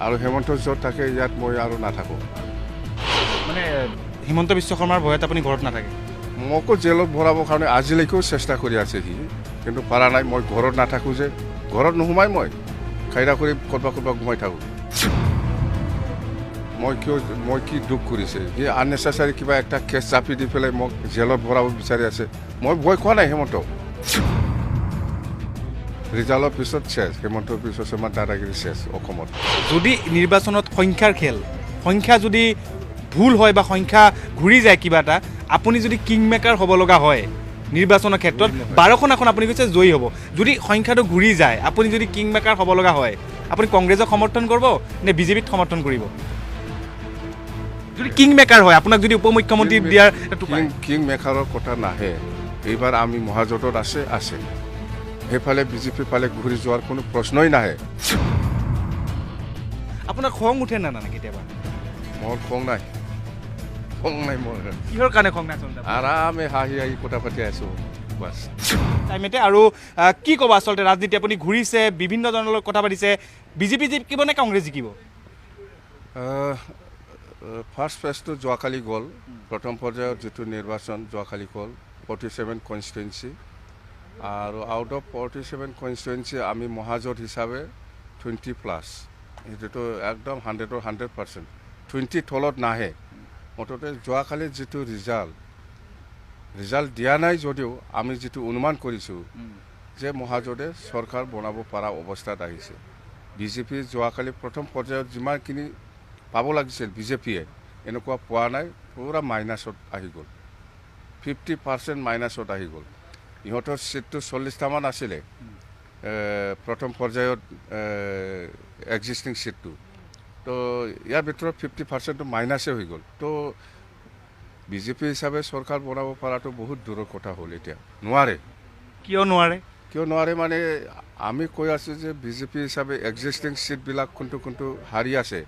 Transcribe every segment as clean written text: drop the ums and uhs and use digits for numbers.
আৰু হেমন্ত য'ত থাকে ইয়াত মই আৰু নাথাকোঁ। মানে হিমন্ত বিশ্ব শৰ্মাৰ ভয়ত আপুনি ঘৰত নাথাকে? মোকো জেলত ভৰাবৰ কাৰণে আজিলৈকেও চেষ্টা কৰি আছে সি, কিন্তু পাৰা নাই। মই ঘৰত নাথাকোঁ যে, ঘৰত নোসোমাই মই খাইৰা কৰি ক'ৰবাত ঘুমাই থাকোঁ। মই কি দুখ কৰিছে সি, আননেচেচাৰী কিবা একটা কেছ চাপি দি পেলাই মোক জেলত ভৰাব বিচাৰি আছে। মই ভয় খোৱা নাই হেমন্ত। ৰিজাল্টৰ পিছত চেছ, হেমন্ত বিশ্ব শৰ্মাৰ দাদাগিৰি চেছ অসমত। যদি নিৰ্বাচনত সংখ্যাৰ খেল, সংখ্যা যদি ভুল হয় বা সংখ্যা ঘূৰি যায় কিবা এটা, আপুনি যদি কিং মেকাৰ হ'ব লগা হয় নিৰ্বাচনৰ ক্ষেত্ৰত 12খন আসন আপুনি কৈছে জয়ী হ'ব, যদি সংখ্যাটো ঘূৰি যায় আপুনি যদি কিং মেকাৰ হ'ব লগা হয়, আপুনি কংগ্ৰেছক সমৰ্থন কৰিব নে বিজেপিক সমৰ্থন কৰিব? যদি কিং মেকাৰ হয়, আপোনাক যদি উপ মুখ্যমন্ত্ৰী দিয়াৰ কিং মেকাৰৰ কথা নাহে। এইবাৰ আমি মহাজোঁটত আছে সেইফালে বিজেপিৰ ফালে ঘূৰি যোৱাৰ কোনো প্ৰশ্নই নাহে। আপোনাৰ খং উঠে না কেতিয়াবা? মোৰ খং নাই মোৰ। কিহৰ কাৰণে খং নাই? আৰামে হাঁহি কথা পাতি আছোঁ বাছ। টাইমতে আৰু কি ক'ব আচলতে ৰাজনীতি আপুনি ঘূৰিছে, বিভিন্ন জনৰ লগত কথা পাতিছে, বিজেপি জিকিব নে কংগ্ৰেছ জিকিব? ফাৰ্ষ্ট ফেজটো যোৱাকালি গ'ল। প্ৰথম পৰ্যায়ত যিটো নিৰ্বাচন যোৱাকালি গ'ল 47 কনষ্টিটুৱেঞ্চি, আৰু আউট অফ 47 কনষ্টিটুৱেঞ্চি আমি মহাজোঁট হিচাপে 20+, সেইটোতো একদম 100ৰ 100%, 20 তলত নাহে। মুঠতে যোৱাকালি যিটো ৰিজাল্ট দিয়া নাই যদিও আমি যিটো অনুমান কৰিছোঁ যে মহাজোঁটে চৰকাৰ বনাব পৰা অৱস্থাত আহিছে। বিজেপি যোৱাকালি প্ৰথম পৰ্যায়ত যিমানখিনি পাব লাগিছিল বিজেপিয়ে এনেকুৱা পোৱা নাই, পূৰা মাইনাছত আহি গ'ল, 50% মাইনাছত আহি গ'ল। ইহঁতৰ ছিটটো 40টামান আছিলে প্ৰথম পৰ্যায়ত এক্সিষ্টিং ছিটটো, তো ইয়াৰ ভিতৰত 50%টো মাইনাছে হৈ গ'ল। তো বিজেপি হিচাপে চৰকাৰ বনাব পৰাটো বহুত দূৰৰ কথা হ'ল। এতিয়া নোৱাৰে। কিয় নোৱাৰে মানে আমি কৈ আছোঁ যে বিজেপি হিচাপে এক্সিষ্টিং ছিটবিলাক কোনটো হাৰি আছে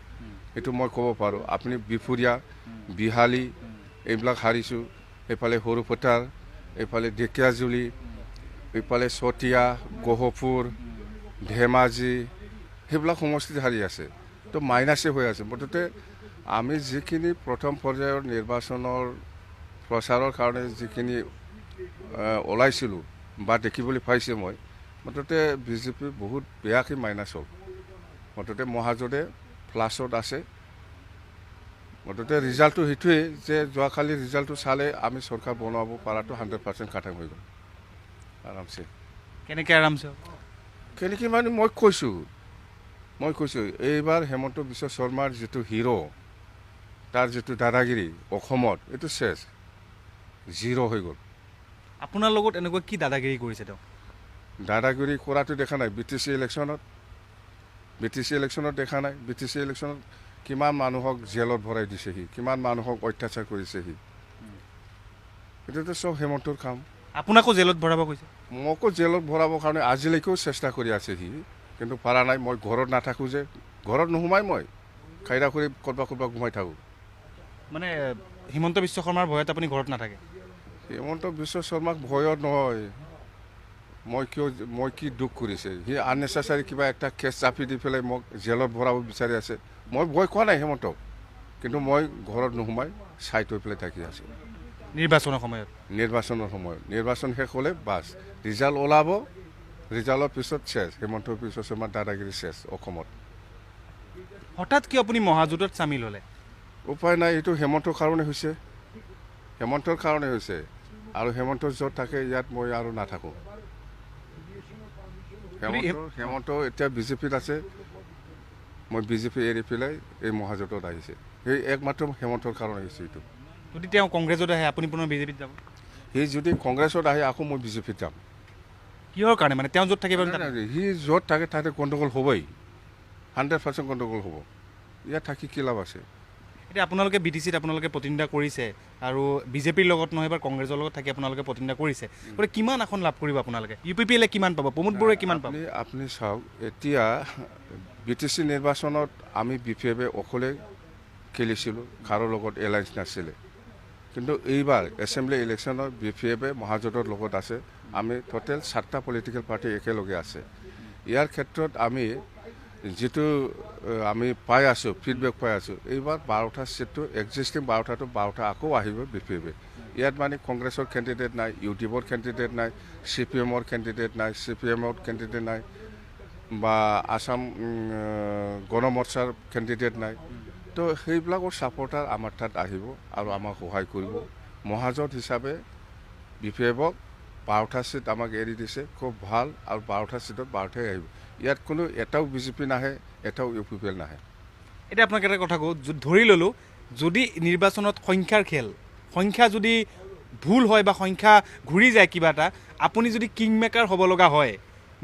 সেইটো মই ক'ব পাৰোঁ। আপুনি বিফুৰীয়া, বিহালী এইবিলাক হাৰিছোঁ, এইফালে সৰুপথাৰ, এইফালে ঢেকীয়াজুলি, এইফালে চতিয়া, গহপুৰ, ধেমাজি, সেইবিলাক সমষ্টিত হাৰি আছে, তো মাইনাছে হৈ আছে। মুঠতে আমি যিখিনি প্ৰথম পৰ্যায়ৰ নিৰ্বাচনৰ প্ৰচাৰৰ কাৰণে যিখিনি ওলাইছিলোঁ বা দেখিবলৈ পাইছোঁ মই, মুঠতে বিজেপি বহুত বেয়াকৈ মাইনাছ হ'ল। মুঠতে মহাজোঁটে প্লাছত আছে। মুঠতে ৰিজাল্টটো সেইটোৱেই যে যোৱাকালি ৰিজাল্টটো চালে আমি চৰকাৰ বনাব পৰাটো 100% খাটাং হৈ গ'ল আৰামছে। কেনেকৈ মানে মই কৈছোঁ এইবাৰ হেমন্ত বিশ্ব শৰ্মাৰ যিটো হিৰ', তাৰ যিটো দাদাগিৰি অসমত, এইটো চেছ, 0 হৈ গ'ল। আপোনাৰ লগত এনেকুৱা কি দাদাগিৰি কৰিছে তেওঁ? দাদাগিৰি কৰাটো দেখা নাই BTC ইলেকশ্যনত দেখা নাই। BTC ইলেকশ্যনত কিমান মানুহক জেলত ভৰাই দিছেহি, কিমান মানুহক অত্যাচাৰ কৰিছেহি, এইটোতো চব হেমন্তৰ কাম। আপোনাকো জেলত ভৰাব কৈছে? মোকো জেলত ভৰাবৰ কাৰণে আজিলৈকেও চেষ্টা কৰি আছে সি, কিন্তু পাৰা নাই। মই ঘৰত নাথাকোঁ যে, ঘৰত নোসোমাই মই খাইৰা কৰি ক'ৰবাত ঘুমাই থাকোঁ। মানে হিমন্ত বিশ্ব শৰ্মাৰ ভয়ত আপুনি ঘৰত নাথাকে? হিমন্ত বিশ্ব শৰ্মাক ভয়ত নহয়। মই কি দুখ কৰিছে সি, আননেচেচাৰী কিবা একটা কেছ চাপি দি পেলাই মোক জেলত ভৰাব বিচাৰি আছে। মই ভয় খোৱা নাই হেমন্তক, কিন্তু মই ঘৰত নোসোমাই চাই থৈ পেলাই থাকি আছোঁ। নিৰ্বাচনৰ সময়ত নিৰ্বাচন শেষ হ'লে বাছ ৰিজাল্ট ওলাব, ৰিজাল্টৰ পিছত চেছ, হেমন্ত বিশ্ব শৰ্মাৰ দাদাগিৰি চেছ অসমত। হঠাৎ কিয় আপুনি মহাজোঁটত চামিল হ'লে? উপায় নাই, এইটো হেমন্তৰ কাৰণে হৈছে, আৰু হেমন্ত য'ত থাকে ইয়াত মই আৰু নাথাকোঁ। হেমন্ত এতিয়া বিজেপিত আছে, মই বিজেপি এৰি পেলাই এই মহাজোঁটত আহিছে। সেই একমাত্ৰ হেমন্তৰ কাৰণে হৈছে এইটো। যদি তেওঁ কংগ্ৰেছত আহে আপুনি পুনৰ বিজেপিত যাব? সি যদি কংগ্ৰেছত আহে আকৌ মই বিজেপিত যাম। কিহৰ কাৰণে? মানে তেওঁ য'ত থাকিব, সি য'ত থাকে তাতে গণ্ডগোল হ'বই, 100% গণ্ডগোল হ'ব। ইয়াত থাকি কি লাভ আছে? এতিয়া আপোনালোকে BTCত আপোনালোকে প্ৰতিনিধিত্ব কৰিছে, আৰু বিজেপিৰ লগত নহয় বা কংগ্ৰেছৰ লগত থাকি আপোনালোকে প্ৰতিনিধিত্ব কৰিছে, গতিকে কিমান আসন লাভ কৰিব আপোনালোকে? UPPL কিমান পাব? প্ৰমোদ বড়োৱে কিমান পাব? আপুনি চাওক, এতিয়া BTC নিৰ্বাচনত আমি BPF অকলে খেলিছিলোঁ, কাৰো লগত এলায়েন্স নাছিলে। কিন্তু এইবাৰ এছেম্বলি ইলেকশ্যনত BPF মহাজোঁটৰ লগত আছে। আমি টোটেল 7টা পলিটিকেল পাৰ্টি একেলগে আছে। ইয়াৰ ক্ষেত্ৰত আমি যিটো আমি পাই আছোঁ ফিডবেক পাই আছোঁ এইবাৰ 12টা ছিটটো এক্সিষ্টিং 12টাটো 12টা আকৌ আহিব BPP ইয়াত মানে কংগ্ৰেছৰ কেণ্ডিডেট নাই ইউটিউবৰ কেণ্ডিডেট নাই CPMৰ কেণ্ডিডেট নাই CPMৰ কেণ্ডিডেট নাই বা আসাম গণমৰ্চাৰ কেণ্ডিডেট নাই তো সেইবিলাকৰ ছাপৰ্টাৰ আমাৰ তাত আহিব আৰু আমাক সহায় কৰিব মহাজোঁট হিচাপে BPFক 12টা ছিট আমাক এৰি দিছে খুব ভাল আৰু 12টা ছিটত 12টাই আহিব ইয়াত কোনো এটাও BJP নাহে এটাও UPPL নাহে এতিয়া আপোনাক এটা কথা কওঁ ধৰি ল'লোঁ যদি নিৰ্বাচনত সংখ্যাৰ খেল সংখ্যা যদি ভুল হয় বা সংখ্যা ঘূৰি যায় কিবা এটা আপুনি যদি কিং মেকাৰ হ'ব লগা হয়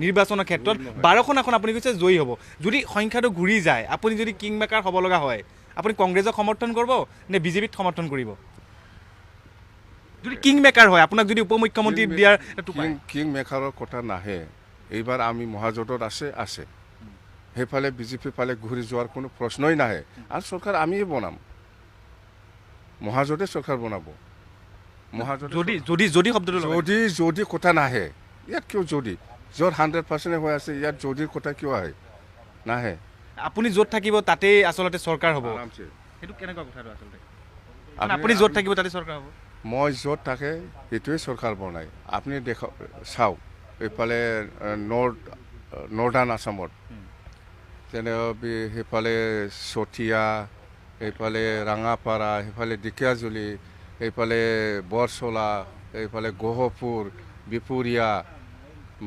নিৰ্বাচনৰ ক্ষেত্ৰত 12খন আসন আপুনি কৈছে জয়ী হ'ব যদি সংখ্যাটো ঘূৰি যায় আপুনি যদি কিং মেকাৰ হ'ব লগা হয় আপুনি কংগ্ৰেছক সমৰ্থন কৰিব নে BJPক সমৰ্থন কৰিব যদি কিং মেকাৰ হয় আপোনাক যদি উপ মুখ্যমন্ত্ৰী দিয়াৰ কিং মেকাৰৰ কথা নাহে এইবাৰ আমি মহাজোঁটত আছে সেইফালে BJP ফালে ঘূৰি যোৱাৰ কোনো প্ৰশ্নই নাহে আৰু চৰকাৰ আমিয়ে বনাম মহাজোঁটে চৰকাৰ বনাব মহাজোঁট যদি শব্দটো যদি কথা নাহে ইয়াত কিয় যদি য'ত 100% হৈ আছে ইয়াত যদিৰ কথা কিয় আহে নাহে আপুনি য'ত থাকিব তাতেই আচলতে চৰকাৰ হ'ব আৰামছে সেইটো কেনেকুৱা কথাটো আচলতে আপুনি য'ত থাকিব তাতে চৰকাৰ হ'ব মই য'ত থাকে সেইটোৱে চৰকাৰ বনায় আপুনি চাওক এইফালে নৰ্দাৰ্ণ আসামত যেনে সেইফালে চতিয়া এইফালে ৰাঙাপাৰা সেইফালে ঢেকীয়াজুলি এইফালে বৰচলা এইফালে গহপুৰ বিপুৰীয়া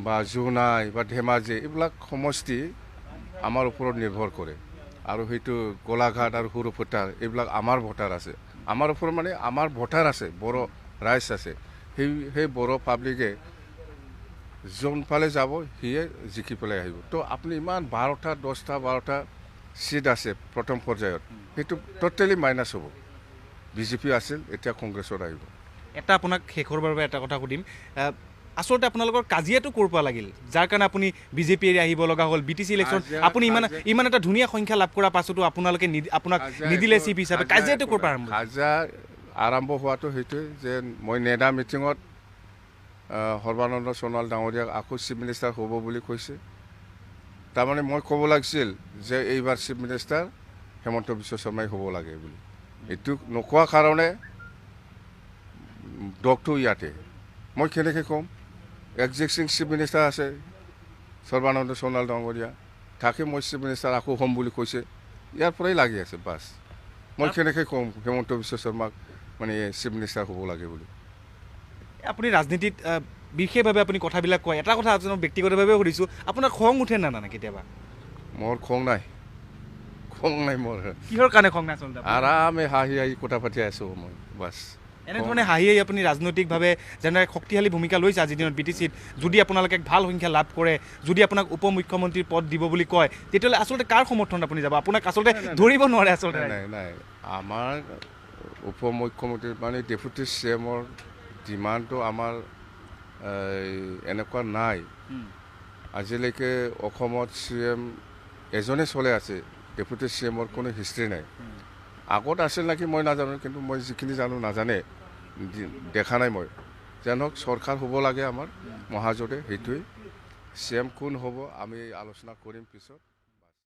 বা জোনাই বা ধেমাজি এইবিলাক সমষ্টি আমাৰ ওপৰত নিৰ্ভৰ কৰে আৰু সেইটো গোলাঘাট আৰু সৰুপথাৰ এইবিলাক আমাৰ ভোটাৰ আছে আমাৰ ওপৰত মানে আমাৰ ভোটাৰ আছে বড়ো ৰাইজ আছে সেই বড়ো পাব্লিকে যোনফালে যাব সিয়ে জিকি পেলাই আহিব তো আপুনি ইমান 12টা 10টা 12টা ছিট আছে প্ৰথম পৰ্যায়ত সেইটো টোটেলি মাইনাছ হ'ব BJP আছিল এতিয়া কংগ্ৰেছত আহিব এটা আপোনাক শেষৰ বাবে এটা কথা সুধিম আচলতে আপোনালোকৰ কাজিয়াটো ক'ৰ পৰা লাগিল যাৰ কাৰণে আপুনি BJP এৰি আহিব লগা হ'ল BTC ইলেকশ্যন আপুনি ইমান এটা ধুনীয়া সংখ্যা লাভ কৰাৰ পাছতো আপোনালোকে আপোনাক নিদিলে চিপ হিচাপে কাজিয়াটো ক'ৰ পৰা কাজিয়া আৰম্ভ হোৱাটো সেইটোৱে যে মই নেডা মিটিঙত সৰ্বানন্দ সোণোৱাল ডাঙৰীয়াক আকৌ চিফ মিনিষ্টাৰ হ'ব বুলি কৈছে তাৰমানে মই ক'ব লাগিছিল যে এইবাৰ চিফ মিনিষ্টাৰ হেমন্ত বিশ্ব শৰ্মাই হ'ব লাগে বুলি এইটো নোকোৱা কাৰণে ডকটো ইয়াতে মই কেনেকৈ ক'ম এক্সিষ্টিং চিফ মিনিষ্টাৰ আছে সৰ্বানন্দ সোণোৱাল ডাঙৰীয়া তাকে মই চিফ মিনিষ্টাৰ আকৌ হ'ম বুলি কৈছে ইয়াৰ পৰাই লাগি আছে বাছ মই কেনেকৈ ক'ম হেমন্ত বিশ্ব শৰ্মাক মানে চিফ মিনিষ্টাৰ হ'ব লাগে বুলি আপুনি ৰাজনীতিত বিশেষভাৱে আপুনি কথাবিলাক কয় এটা কথা আপোনাক ব্যক্তিগতভাৱে সুধিছোঁ আপোনাৰ খং উঠে না না কেতিয়াবা মোৰ খং নাই মোৰ কিহৰ কাৰণে খং নাই আচলতে আৰামে হাঁহি কথা পাতি আছোঁ মই বাছ এনেধৰণে হাঁহি আপুনি ৰাজনৈতিকভাৱে যেনেদৰে শক্তিশালী ভূমিকা লৈছে আজিৰ দিনত BTCত যদি আপোনালোকে ভাল সংখ্যা লাভ কৰে যদি আপোনাক উপ মুখ্যমন্ত্ৰীৰ পদ দিব বুলি কয় তেতিয়াহ'লে আচলতে কাৰ সমৰ্থন আপুনি যাব আপোনাক আচলতে ধৰিব নোৱাৰে আচলতে নাই আমাৰ উপ মুখ্যমন্ত্ৰী মানে ডেপুটি CMৰ ডিমাণ্ডটো আমাৰ এনেকুৱা নাই আজিলৈকে অসমত CM এজনে চলে আছে ডেপুটি CMৰ কোনো হিষ্ট্ৰী নাই আগত আছিল নেকি মই নাজানো কিন্তু মই যিখিনি জানো নাজানে দেখা নাই মই যেন হওক চৰকাৰ হ'ব লাগে আমাৰ মহাজোঁটে সেইটোৱেই CM কোন হ'ব আমি আলোচনা কৰিম পিছত